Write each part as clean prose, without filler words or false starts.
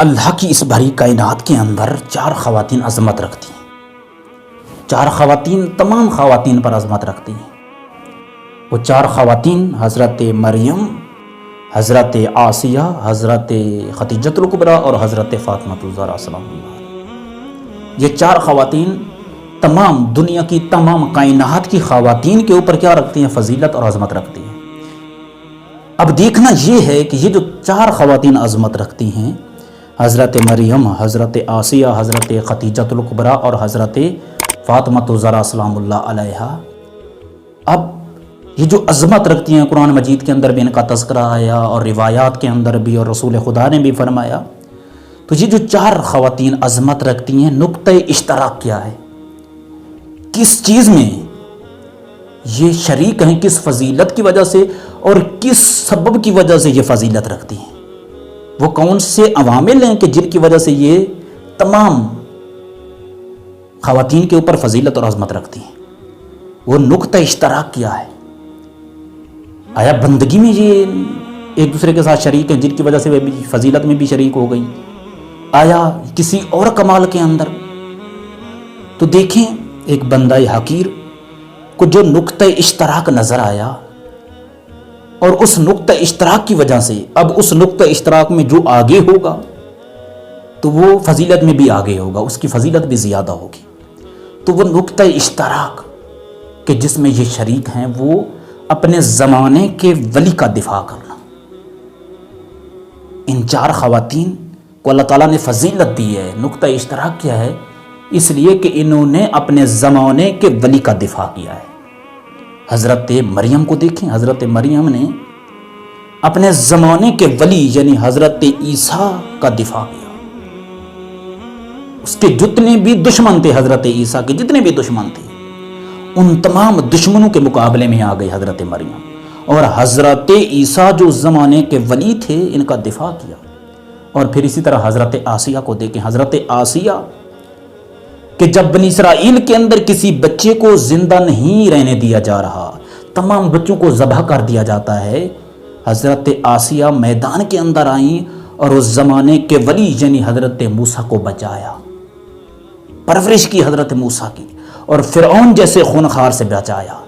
اللہ کی اس بھری کائنات کے اندر چار خواتین عظمت رکھتی ہیں۔ چار خواتین تمام خواتین پر عظمت رکھتی ہیں۔ وہ چار خواتین حضرت مریم، حضرت آسیہ، حضرت خدیجۃ الکبریٰ اور حضرت فاطمہ الزہرا سلام اللہ علیہ۔ یہ چار خواتین تمام دنیا کی تمام کائنات کی خواتین کے اوپر کیا رکھتی ہیں؟ فضیلت اور عظمت رکھتی ہیں۔ اب دیکھنا یہ ہے کہ یہ جو چار خواتین عظمت رکھتی ہیں، حضرت مریم، حضرت آسیہ، حضرت خدیجۃ الکبریٰ اور حضرت فاطمہ الزہرا سلام اللہ علیہا، اب یہ جو عظمت رکھتی ہیں، قرآن مجید کے اندر بھی ان کا تذکرہ آیا اور روایات کے اندر بھی، اور رسول خدا نے بھی فرمایا۔ تو یہ جو چار خواتین عظمت رکھتی ہیں، نقطہ اشتراک کیا ہے؟ کس چیز میں یہ شریک ہیں؟ کس فضیلت کی وجہ سے اور کس سبب کی وجہ سے یہ فضیلت رکھتی ہیں؟ وہ کون سے عوامل ہیں کہ جن کی وجہ سے یہ تمام خواتین کے اوپر فضیلت اور عظمت رکھتی ہیں؟ وہ نقطہ اشتراک کیا ہے؟ آیا بندگی میں یہ ایک دوسرے کے ساتھ شریک ہیں جن کی وجہ سے وہ فضیلت میں بھی شریک ہو گئی؟ آیا کسی اور کمال کے اندر؟ تو دیکھیں، ایک بندہ حقیر کو جو نقطہ اشتراک نظر آیا، اور اس نقطہ اشتراک کی وجہ سے اب اس نقطہ اشتراک میں جو آگے ہوگا تو وہ فضیلت میں بھی آگے ہوگا، اس کی فضیلت بھی زیادہ ہوگی۔ تو وہ نقطہ اشتراک کہ جس میں یہ شریک ہیں، وہ اپنے زمانے کے ولی کا دفاع کرنا۔ ان چار خواتین کو اللہ تعالیٰ نے فضیلت دی ہے، نقطہ اشتراک کیا ہے؟ اس لیے کہ انہوں نے اپنے زمانے کے ولی کا دفاع کیا ہے۔ حضرت مریم کو دیکھیں، حضرت مریم نے اپنے زمانے کے ولی یعنی حضرت عیسیٰ کا دفاع کیا۔ اس کے جتنے بھی دشمن تھے، حضرت عیسیٰ کے جتنے بھی دشمن تھے، ان تمام دشمنوں کے مقابلے میں آ گئی حضرت مریم، اور حضرت عیسیٰ جو اس زمانے کے ولی تھے ان کا دفاع کیا۔ اور پھر اسی طرح حضرت آسیہ کو دیکھیں، حضرت آسیہ کہ جب بنی اسرائیل کے اندر کسی بچے کو زندہ نہیں رہنے دیا جا رہا، تمام بچوں کو ذبح کر دیا جاتا ہے، حضرت آسیہ میدان کے اندر آئیں اور اس زمانے کے ولی یعنی حضرت موسیٰ کو بچایا، پرورش کی حضرت موسیٰ کی، اور فرعون جیسے خونخوار سے بچایا۔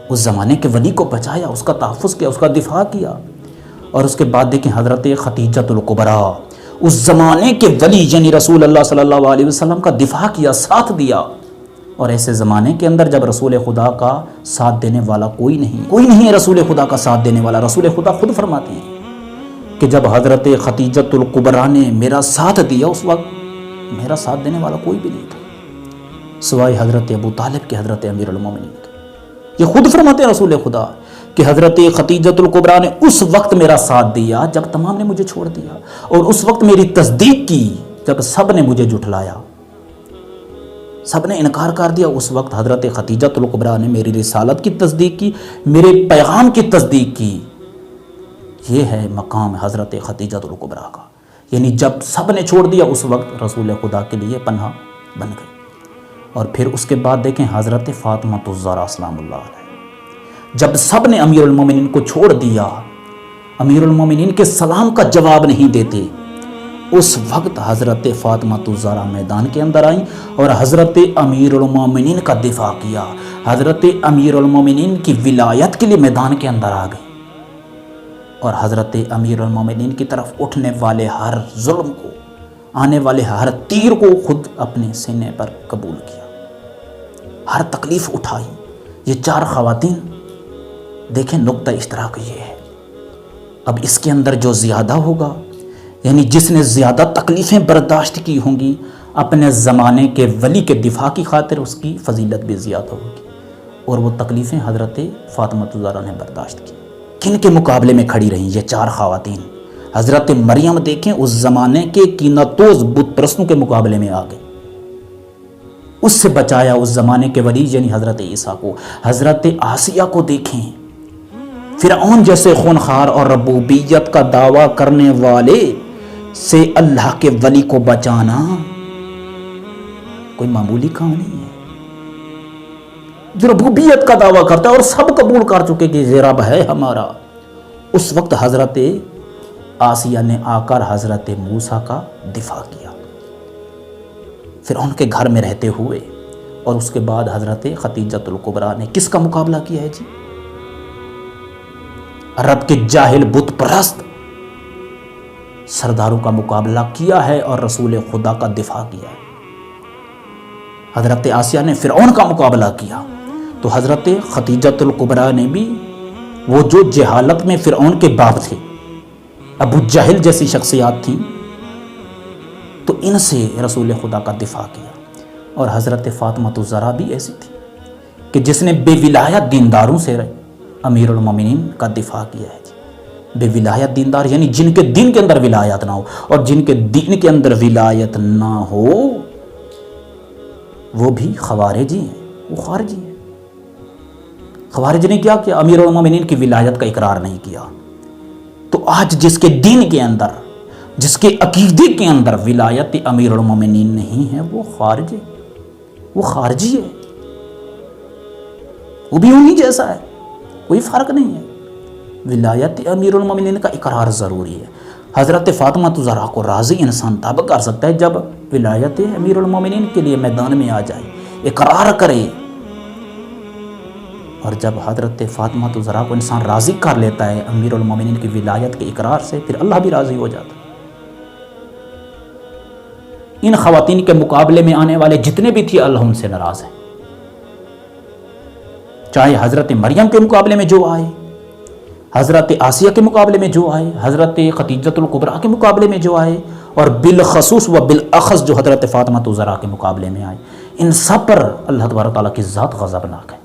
اس زمانے کے ولی کو بچایا، اس کا تحفظ کیا، اس کا دفاع کیا۔ اور اس کے بعد دیکھیں حضرت خدیجۃ الکبریٰ، اس زمانے کے ولی یعنی رسول اللہ صلی اللہ علیہ وسلم کا دفاع کیا، ساتھ دیا۔ اور ایسے زمانے کے اندر جب رسول خدا کا ساتھ دینے والا کوئی نہیں ہے رسول خدا کا ساتھ دینے والا۔ رسول خدا خود فرماتے ہیں کہ جب حضرت خدیجۃ الکبریٰ نے میرا ساتھ دیا، اس وقت میرا ساتھ دینے والا کوئی بھی نہیں تھا سوائے حضرت ابو طالب کے، حضرت امیر المومنین کے۔ یہ خود فرماتے ہیں رسول خدا کہ حضرت خدیجۃ الکبریٰ نے اس وقت میرا ساتھ دیا جب تمام نے مجھے چھوڑ دیا، اور اس وقت میری تصدیق کی جب سب نے مجھے جھٹلایا، سب نے انکار کر دیا۔ اس وقت حضرت خدیجۃ الکبریٰ نے میری رسالت کی تصدیق کی، میرے پیغام کی تصدیق کی۔ یہ ہے مقام حضرت خدیجۃ الکبریٰ کا، یعنی جب سب نے چھوڑ دیا اس وقت رسول خدا کے لیے پناہ بن گئی۔ اور پھر اس کے بعد دیکھیں حضرت فاطمہ الزہرا سلام اللہ علیہ، جب سب نے امیر المومنین کو چھوڑ دیا، امیر المومنین کے سلام کا جواب نہیں دیتے، اس وقت حضرت فاطمہ الزہرا میدان کے اندر آئیں اور حضرت امیر المومنین کا دفاع کیا، حضرت امیر المومنین کی ولایت کے لیے میدان کے اندر آ گئی، اور حضرت امیر المومنین کی طرف اٹھنے والے ہر ظلم کو، آنے والے ہر تیر کو خود اپنے سینے پر قبول کیا، ہر تکلیف اٹھائی۔ یہ چار خواتین دیکھیں، نقطہ اشتراک یہ ہے۔ اب اس کے اندر جو زیادہ ہوگا، یعنی جس نے زیادہ تکلیفیں برداشت کی ہوں گی اپنے زمانے کے ولی کے دفاع کی خاطر، اس کی فضیلت بھی زیادہ ہوگی۔ اور وہ تکلیفیں حضرت فاطمہ الزہرا نے برداشت کی۔ کن کے مقابلے میں کھڑی رہیں یہ چار خواتین؟ حضرت مریم دیکھیں، اس زمانے کے کینہ توز بت پرستوں کے مقابلے میں آ گئی، اس سے بچایا اس زمانے کے ولی یعنی حضرت عیسیٰ کو۔ حضرت آسیہ کو دیکھیں، فرعون جیسے خونخوار اور ربوبیت کا دعویٰ کرنے والے سے اللہ کے ولی کو بچانا کوئی معمولی کام نہیں ہے۔ جو ربوبیت کا دعویٰ کرتا ہے اور سب قبول کر چکے کہ یہ رب ہے ہمارا، اس وقت حضرت آسیہ نے آ کر حضرت موسیٰ کا دفاع کیا فرعون کے گھر میں رہتے ہوئے، اور اس کے بعد حضرت خدیجۃ الکبریٰ نے کس کا مقابلہ کیا ہے جی؟ عرب کے جاہل بت پرست سرداروں کا مقابلہ کیا ہے اور رسول خدا کا دفاع کیا ہے۔ حضرت آسیہ نے فرعون کا مقابلہ کیا تو حضرت خدیجۃ الکبریٰ نے بھی، وہ جو جہالت میں فرعون کے باپ تھے، ابو جہل جیسی شخصیات تھیں، تو ان سے رسول خدا کا دفاع کیا۔ اور حضرت فاطمہ الزہرا بھی ایسی تھی کہ جس نے بے ولایت دینداروں سے امیر المومنین کا دفاع کیا ہے۔ بے ولایت دیندار یعنی جن کے دین کے اندر ولایت نہ ہو، اور جن کے دین کے اندر ولایت نہ ہو وہ بھی خوارجی ہیں، وہ خارجی ہیں۔ خوارج نے کیا کیا؟ امیر المومنین کی ولایت کا اقرار نہیں کیا۔ تو آج جس کے دین کے اندر، جس کے عقیدے کے اندر ولایت امیر المومنین نہیں ہے، وہ خارج ہے، وہ خارجی ہے، وہ بھی انہی جیسا ہے، کوئی فرق نہیں ہے۔ ولایت امیر المومنین کا اقرار ضروری ہے۔ حضرت فاطمہ الزہرا کو راضی انسان تب کر سکتا ہے جب ولایت امیر المومنین کے لیے میدان میں آ جائے، اقرار کرے، اور جب حضرت فاطمہ الزہرا کو انسان راضی کر لیتا ہے امیر المومنین کی ولایت کے اقرار سے، پھر اللہ بھی راضی ہو جاتا ہے۔ ان خواتین کے مقابلے میں آنے والے جتنے بھی تھے، اللہ ان سے ناراض ہے۔ چاہے حضرت مریم کے مقابلے میں جو آئے، حضرت آسیہ کے مقابلے میں جو آئے، حضرت خدیجۃ الکبریٰ کے مقابلے میں جو آئے، اور بالخصوص و بالاخص جو حضرت فاطمہ الزہرا کے مقابلے میں آئے، ان سب پر اللہ تبارک تعالیٰ کی ذات غضبناک ہے۔